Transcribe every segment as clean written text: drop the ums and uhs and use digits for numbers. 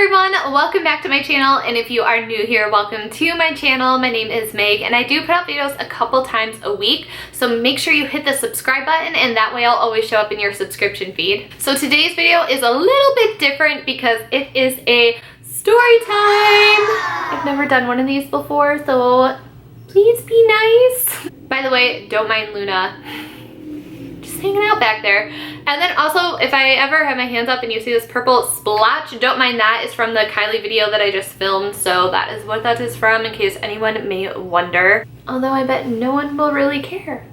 everyone, welcome back to my channel, and if you are new here, welcome to my channel. My name is Meg and I do put out videos a couple times a week, so make sure you hit the subscribe button and that way I'll always show up in your subscription feed. So today's video is a little bit different because it is a story time. I've never done one of these before, so please be nice. By the way, don't mind Luna. Just hanging out back there. And then also, if I ever have my hands up and you see this purple splotch, don't mind that. It's from the Kylie video that I just filmed, so that is what that is from, in case anyone may wonder. Although I bet no one will really care.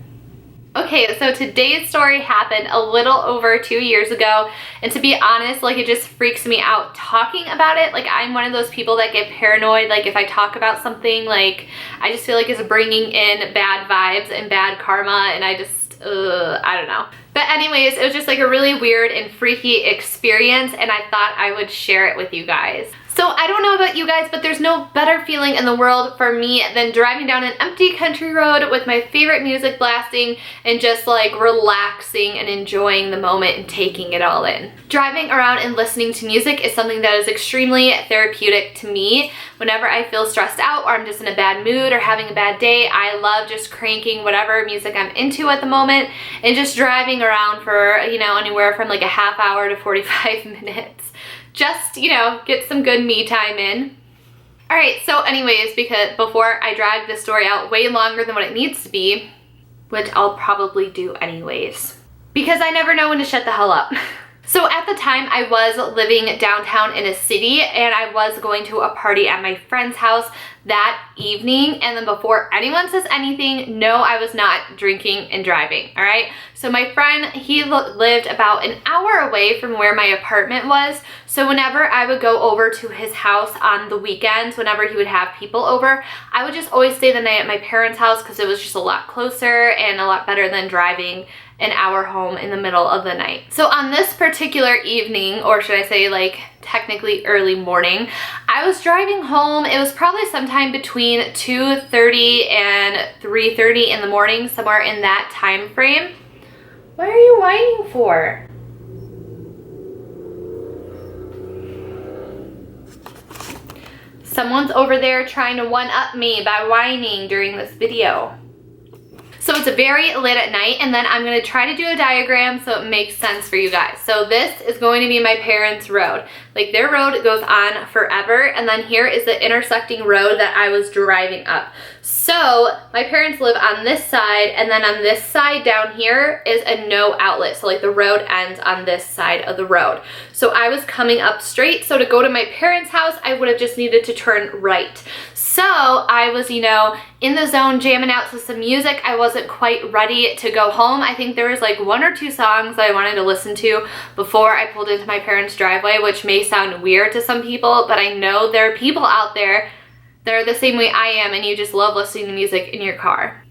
Okay, so today's story happened a little over 2 years ago, and to be honest, like, it just freaks me out talking about it. Like, I'm one of those people that get paranoid, like, if I talk about something, like, I just feel like it's bringing in bad vibes and bad karma, and I just, I don't know. But anyways, it was just like a really weird and freaky experience, and I thought I would share it with you guys. So I don't know about you guys, but there's no better feeling in the world for me than driving down an empty country road with my favorite music blasting and just like relaxing and enjoying the moment and taking it all in. Driving around and listening to music is something that is extremely therapeutic to me. Whenever I feel stressed out or I'm just in a bad mood or having a bad day, I love just cranking whatever music I'm into at the moment and just driving around for, you know, anywhere from like a half hour to 45 minutes. Just, you know, get some good me time in. Alright, so anyways, because before I drag this story out way longer than what it needs to be, which I'll probably do anyways, because I never know when to shut the hell up. So at the time, I was living downtown in a city, and I was going to a party at my friend's house that evening, and then before anyone says anything, no, I was not drinking and driving, all right? So my friend, he lived about an hour away from where my apartment was, so whenever I would go over to his house on the weekends, whenever he would have people over, I would just always stay the night at my parents' house because it was just a lot closer and a lot better than driving an hour home in the middle of the night. So on this particular evening, or should I say like technically early morning, I was driving home. It was probably sometime between 2:30 and 3:30 in the morning, somewhere in that time frame. What are you whining for? Someone's over there trying to one-up me by whining during this video. So it's very late at night, and then I'm going to try to do a diagram so it makes sense for you guys. So this is going to be my parents' road. Like, their road goes on forever, and then here is the intersecting road that I was driving up. So my parents live on this side, and then on this side down here is a no outlet. So like the road ends on this side of the road. So I was coming up straight, so to go to my parents' house, I would have just needed to turn right. So I was, you know, in the zone jamming out to some music. I wasn't quite ready to go home. I think there was like 1 or 2 songs that I wanted to listen to before I pulled into my parents' driveway, which may sound weird to some people, but I know there are people out there that are the same way I am, and you just love listening to music in your car.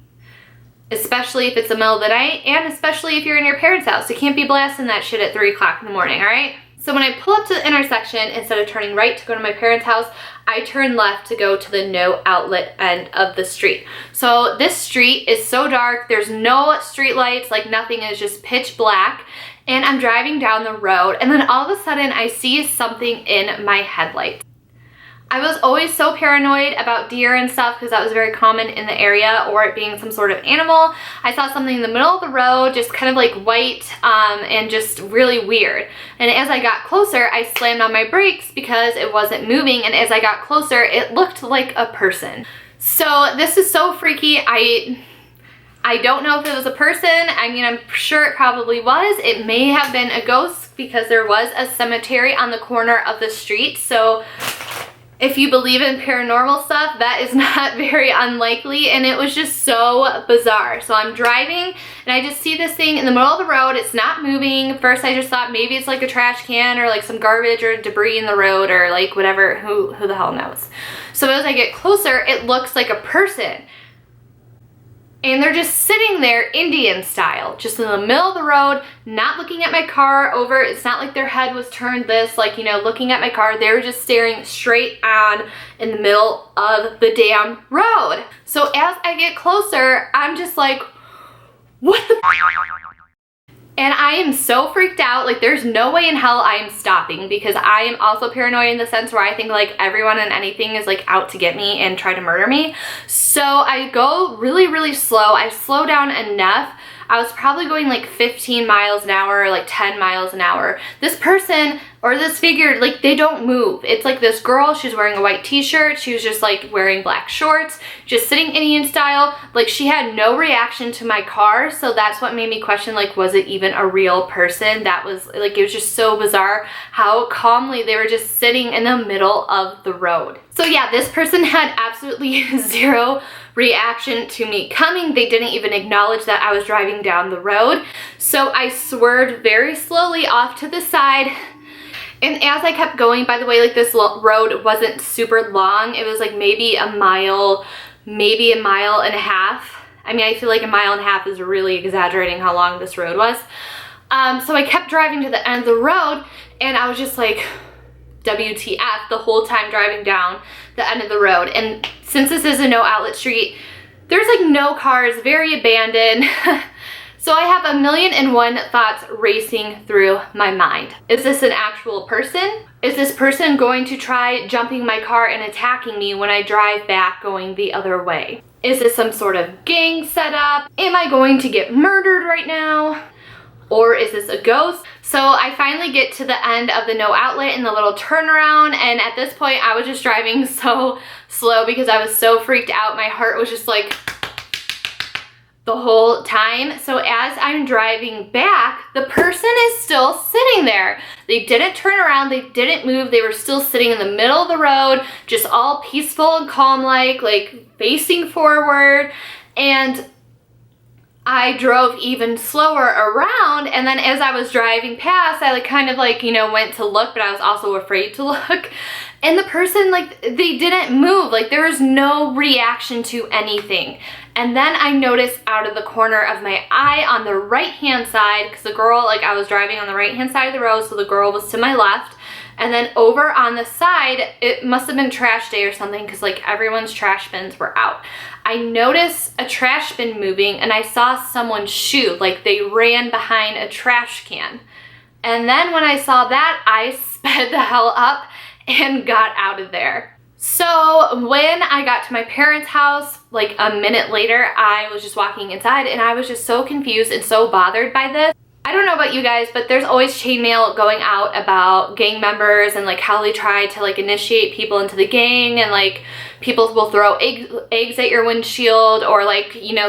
Especially if it's the middle of the night, and especially if you're in your parents' house. You can't be blasting that shit at 3 o'clock in the morning, alright? So when I pull up to the intersection, instead of turning right to go to my parents' house, I turn left to go to the no outlet end of the street. So this street is so dark, there's no street lights, like nothing, is just pitch black. And I'm driving down the road, and then all of a sudden I see something in my headlights. I was always so paranoid about deer and stuff because that was very common in the area, or it being some sort of animal. I saw something in the middle of the road, just kind of like white, and just really weird. And as I got closer, I slammed on my brakes because it wasn't moving, and as I got closer, it looked like a person. So this is so freaky. I don't know if it was a person. I mean, I'm sure it probably was. It may have been a ghost because there was a cemetery on the corner of the street. So if you believe in paranormal stuff, that is not very unlikely, and it was just so bizarre. So I'm driving, and I just see this thing in the middle of the road. It's not moving. First, I just thought maybe it's like a trash can or like some garbage or debris in the road or like whatever, who the hell knows. So as I get closer, it looks like a person. And they're just sitting there Indian style, just in the middle of the road, not looking at my car over. It's not like their head was turned this, like, you know, looking at my car. They were just staring straight on in the middle of the damn road. So as I get closer, I'm just like, what the And I am so freaked out. Like, there's no way in hell I am stopping, because I am also paranoid in the sense where I think like everyone and anything is like out to get me and try to murder me. So I go really, really slow. I slow down enough. I was probably going like 15 miles an hour, like 10 miles an hour. This person or this figure, like, they don't move. It's like this girl, she's wearing a white t-shirt. She was just like wearing black shorts, just sitting Indian style. Like, she had no reaction to my car. So that's what made me question, like, was it even a real person? That was like, it was just so bizarre how calmly they were just sitting in the middle of the road. So yeah, this person had absolutely zero reaction to me coming. They didn't even acknowledge that I was driving down the road. So I swerved very slowly off to the side. And as I kept going, by the way, like, this road wasn't super long. It was like maybe a mile, maybe a mile and a half. I mean, I feel like a mile and a half is really exaggerating how long this road was. So I kept driving to the end of the road, and I was just like, WTF the whole time driving down the end of the road. And since this is a no outlet street, there's like no cars, very abandoned. So I have 1,000,001 thoughts racing through my mind. Is this an actual person? Is this person going to try jumping my car and attacking me when I drive back going the other way? Is this some sort of gang setup? Am I going to get murdered right now? Or is this a ghost? So I finally get to the end of the no outlet in the little turnaround, and at this point I was just driving so slow because I was so freaked out. My heart was just like the whole time. So as I'm driving back, the person is still sitting there. They didn't turn around, they didn't move, they were still sitting in the middle of the road, just all peaceful and calm, like facing forward. And I drove even slower around, and then as I was driving past, I kind of went to look, but I was also afraid to look. And the person, they didn't move. There was no reaction to anything. And then I noticed out of the corner of my eye on the right-hand side, because the girl, I was driving on the right-hand side of the road, so the girl was to my left. And then over on the side, it must have been trash day or something, because everyone's trash bins were out. I noticed a trash bin moving, and I saw someone's shoe, they ran behind a trash can. And then when I saw that, I sped the hell up and got out of there. So when I got to my parents' house, a minute later, I was just walking inside, and I was just so confused and so bothered by this. I don't know about you guys, but there's always chainmail going out about gang members and how they try to initiate people into the gang, and people will throw eggs at your windshield, or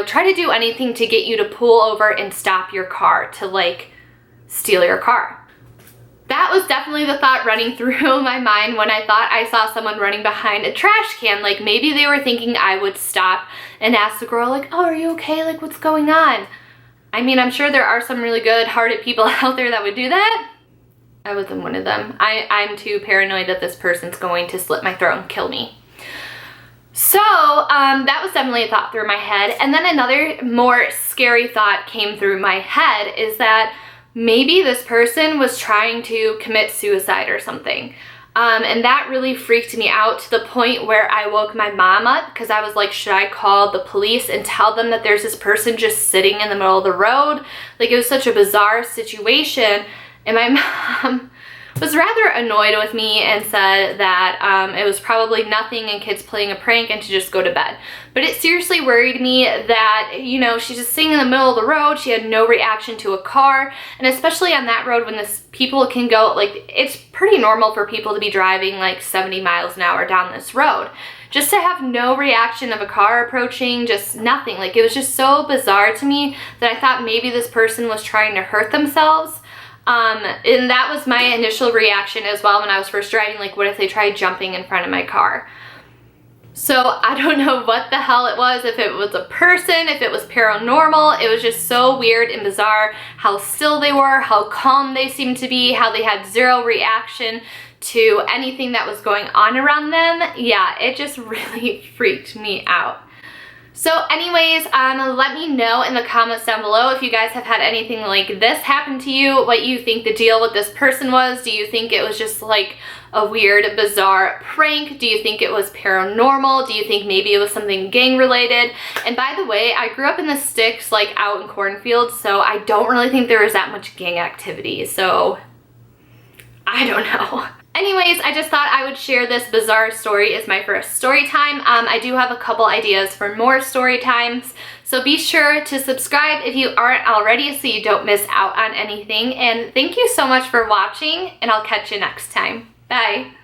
try to do anything to get you to pull over and stop your car to steal your car. That was definitely the thought running through my mind when I thought I saw someone running behind a trash can. Maybe they were thinking I would stop and ask the girl oh, are you okay? What's going on? I mean, I'm sure there are some really good-hearted people out there that would do that. I wasn't one of them. I'm too paranoid that this person's going to slit my throat and kill me. So that was definitely a thought through my head. And then another more scary thought came through my head, is that maybe this person was trying to commit suicide or something. And that really freaked me out to the point where I woke my mom up, because I was like, should I call the police and tell them that there's this person just sitting in the middle of the road? It was such a bizarre situation. And my mom was rather annoyed with me and said that it was probably nothing and kids playing a prank and to just go to bed. But it seriously worried me that, she's just sitting in the middle of the road. She had no reaction to a car. And especially on that road when people can go, it's pretty normal for people to be driving 70 miles an hour down this road. Just to have no reaction of a car approaching, just nothing. It was just so bizarre to me that I thought maybe this person was trying to hurt themselves. And that was my initial reaction as well when I was first driving, what if they tried jumping in front of my car? So I don't know what the hell it was, if it was a person, if it was paranormal. It was just so weird and bizarre how still they were, how calm they seemed to be, how they had zero reaction to anything that was going on around them. Yeah, it just really freaked me out. So anyways, let me know in the comments down below if you guys have had anything like this happen to you, what you think the deal with this person was. Do you think it was just a weird, bizarre prank? Do you think it was paranormal? Do you think maybe it was something gang related? And by the way, I grew up in the sticks, like out in cornfields, so I don't really think there was that much gang activity, so I don't know. Anyways, I just thought I would share this bizarre story as my first story time. I do have a couple ideas for more story times, so be sure to subscribe if you aren't already so you don't miss out on anything. And thank you so much for watching, and I'll catch you next time. Bye.